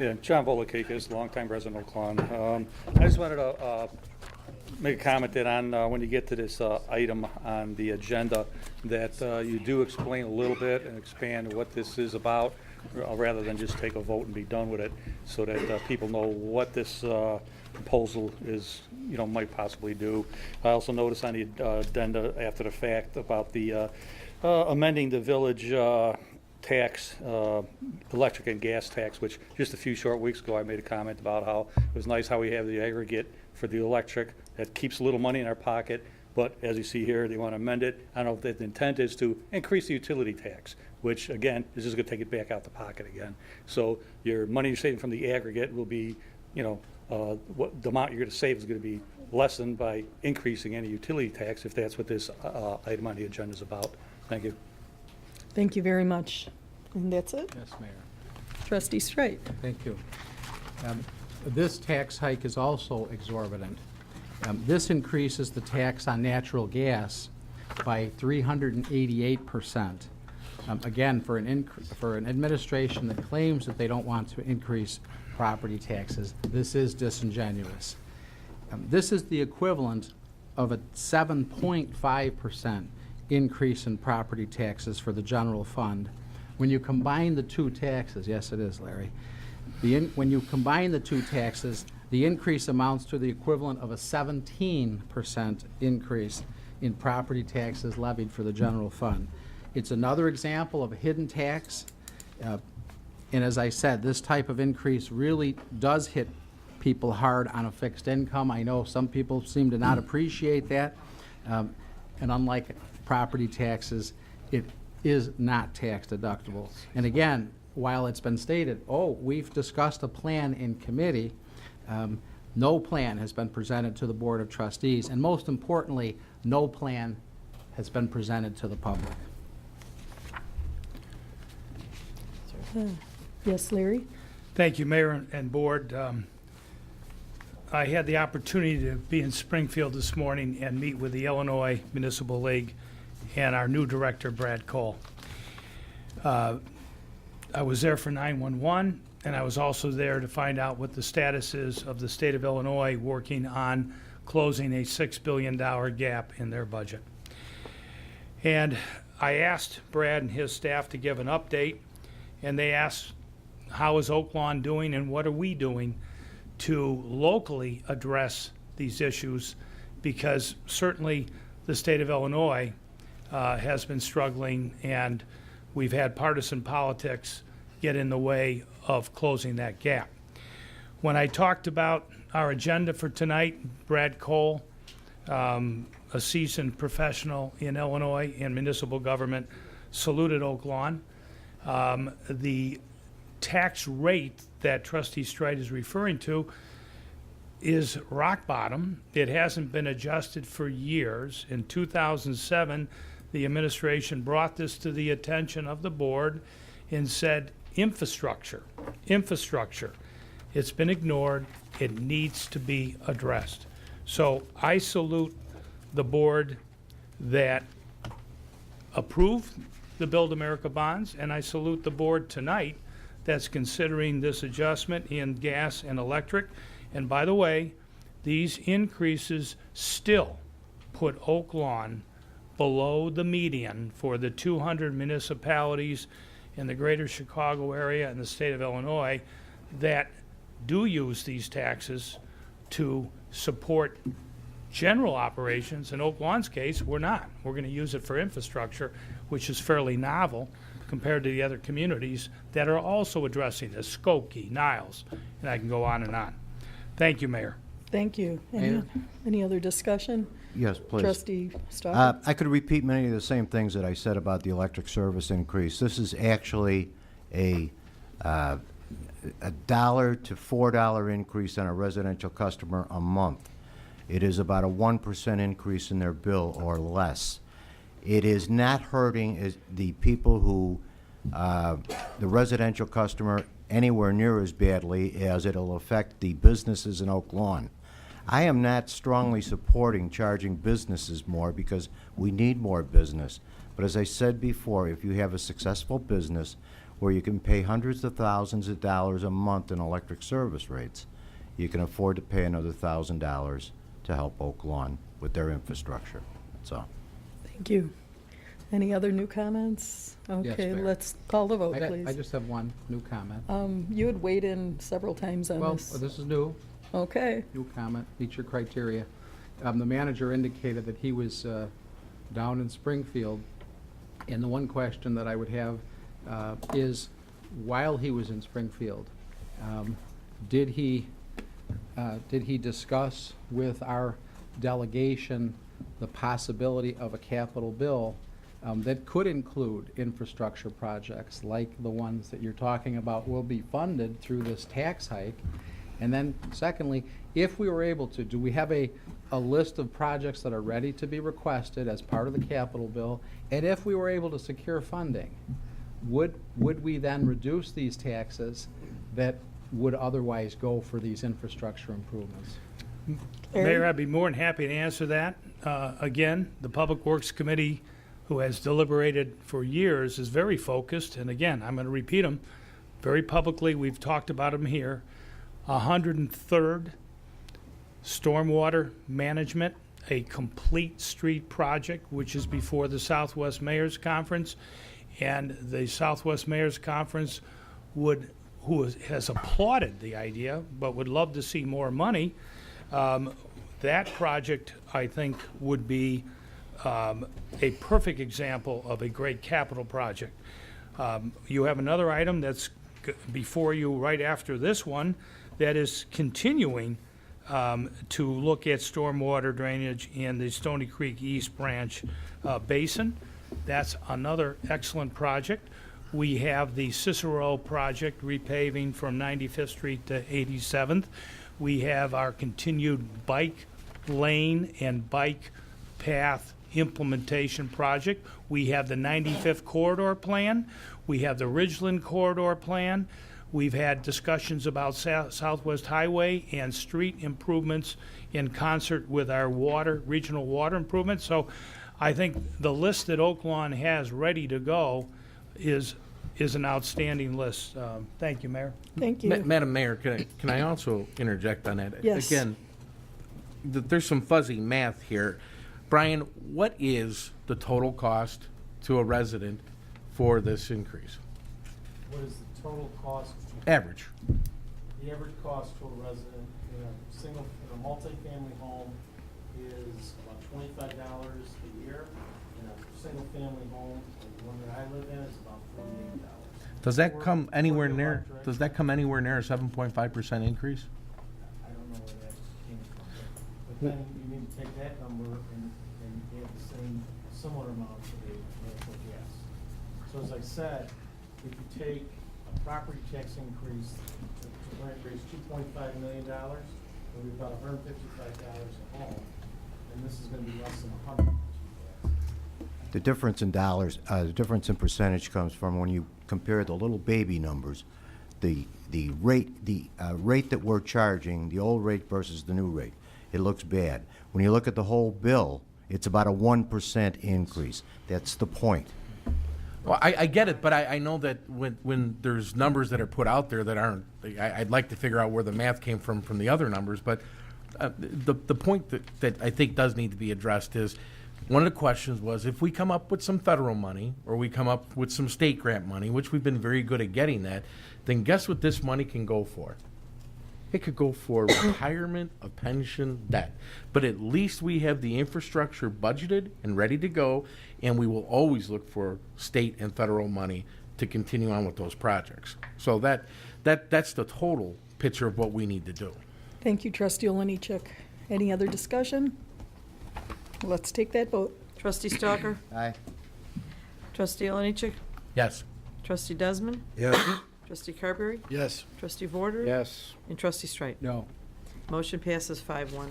Yeah, John Volokakis, longtime resident of Oak Lawn. I just wanted to make a comment that on when you get to this item on the agenda, that you do explain a little bit and expand what this is about, rather than just take a vote and be done with it, so that people know what this proposal is, might possibly do. I also noticed on the addenda after the fact about the amending the village tax, electric and gas tax, which just a few short weeks ago I made a comment about how it was nice how we have the aggregate for the electric that keeps a little money in our pocket, but as you see here, they want to amend it. I don't know if the intent is to increase the utility tax, which again is just going to take it back out the pocket again. So your money you're saving from the aggregate will be, what the amount you're going to save is going to be lessened by increasing any utility tax, if that's what this item on the agenda is about. Thank you. Thank you very much. And that's it? Yes, Mayor. Trustee Streit. Thank you. This tax hike is also exorbitant. This increases the tax on natural gas by 388%. Again, for an administration that claims that they don't want to increase property taxes, this is disingenuous. This is the equivalent of a 7.5% increase in property taxes for the general fund. When you combine the two taxes, yes it is, Larry, when you combine the two taxes, the increase amounts to the equivalent of a 17% increase in property taxes levied for the general fund. It's another example of a hidden tax, and as I said, this type of increase really does hit people hard on a fixed income. I know some people seem to not appreciate that, and unlike property taxes, it is not tax deductible. And again, while it's been stated, we've discussed a plan in committee, no plan has been presented to the Board of Trustees, and most importantly, no plan has been presented to the public. Yes, Larry? Thank you, Mayor and Board. I had the opportunity to be in Springfield this morning and meet with the Illinois Municipal League and our new director, Brad Cole. I was there for 911, and I was also there to find out what the status is of the state of Illinois working on closing a $6 billion gap in their budget. And I asked Brad and his staff to give an update, and they asked, how is Oak Lawn doing and what are we doing to locally address these issues? Because certainly the state of Illinois has been struggling, and we've had partisan politics get in the way of closing that gap. When I talked about our agenda for tonight, Brad Cole, a seasoned professional in Illinois in municipal government, saluted Oak Lawn. The tax rate that Trustee Streit is referring to is rock bottom. It hasn't been adjusted for years. In 2007, the administration brought this to the attention of the board and said, infrastructure. It's been ignored. It needs to be addressed. So I salute the board that approved the Build America bonds, and I salute the board tonight that's considering this adjustment in gas and electric. And by the way, these increases still put Oak Lawn below the median for the 200 municipalities in the greater Chicago area and the state of Illinois that do use these taxes to support general operations. In Oak Lawn's case, we're not. We're going to use it for infrastructure, which is fairly novel compared to the other communities that are also addressing this, Skokie, Niles, and I can go on and on. Thank you, Mayor. Thank you. Mayor? Any other discussion? Yes, please. Trustee Stockton? I could repeat many of the same things that I said about the electric service increase. This is actually a $1 to $4 increase on a residential customer a month. It is about a 1% increase in their bill or less. It is not hurting the people who, the residential customer, anywhere near as badly as it'll affect the businesses in Oak Lawn. I am not strongly supporting charging businesses more because we need more business. But as I said before, if you have a successful business where you can pay hundreds of thousands of dollars a month in electric service rates, you can afford to pay another $1,000 to help Oak Lawn with their infrastructure. That's all. Thank you. Any other new comments? Okay, Mayor. let's call the vote, I please. just have one new comment. You had weighed in several times on Well, this. this is new. Okay, New comment, meets your criteria. The manager indicated that he was down in Springfield, and the one question that I would have is, while he was in Springfield, did he discuss with our delegation the possibility of a capital bill that could include infrastructure projects like the ones that you're talking about will be funded through this tax hike? And then secondly, if we were able to, do we have a list of projects that are ready to be requested as part of the capital bill? And if we were able to secure funding, would we then reduce these taxes that would otherwise go for these infrastructure improvements? Mayor, I'd be more than happy to answer that. Again, the Public Works Committee, who has deliberated for years, is very focused, and again, I'm going to repeat them very publicly. We've talked about them here. 103rd Stormwater Management, a complete street project, which is before the Southwest Mayor's Conference. And the Southwest Mayor's Conference has applauded the idea, but would love to see more money. That project, I think, would be a perfect example of a great capital project. You have another item that's before you right after this one that is continuing to look at stormwater drainage in the Stony Creek East Branch Basin. That's another excellent project. We have the Cicero project repaving from 95th Street to 87th. We have our continued bike lane and bike path implementation project. We have the 95th corridor plan. We have the Ridgeland corridor plan. We've had discussions about Southwest Highway and street improvements in concert with our regional water improvements. So I think the list that Oak Lawn has ready to go is an outstanding list. Thank you, Mayor. thank you. Madam Mayor, can I also interject on that? Yes. Again, there's some fuzzy math here. Brian, what is the total cost to a resident for this increase? What is the total cost? Average. The average cost to a resident in a multifamily home is about $25 a year. In a single-family home, like the one that I live in, is about $48. Does that come anywhere For the near, electric, does that come anywhere near a 7.5% increase? I don't know where that came from. But then you need to take that number and add the similar amount to the natural gas. So as I said, if you take a property tax increase, to raise $2.5 million, it'll be about $155 a home, and this is gonna be less than 100. The difference in dollars, the difference in percentage comes from when you compare the little baby numbers, the rate that we're charging, the old rate versus the new rate. It looks bad. When you look at the whole bill, it's about a 1% increase. That's the point. Well, I get it, but I know that when there's numbers that are put out there that aren't, I'd like to figure out where the math came from the other numbers, but the point that I think does need to be addressed is, one of the questions was, if we come up with some federal money, or we come up with some state grant money, which we've been very good at getting that, then guess what this money can go for? It could go for retirement of pension debt. But at least we have the infrastructure budgeted and ready to go, and we will always look for state and federal money to continue on with those projects. So that's the total picture of what we need to do. Thank you, Trustee Oliniechek. Any other discussion? Let's take that vote. Trustee Stalker? Aye. Trustee Oliniechek? Yes. Trustee Desmond? Yes. Trustee Carberry? Yes. Trustee Vorder? Yes. And Trustee Strike? No. Motion passes 5-1.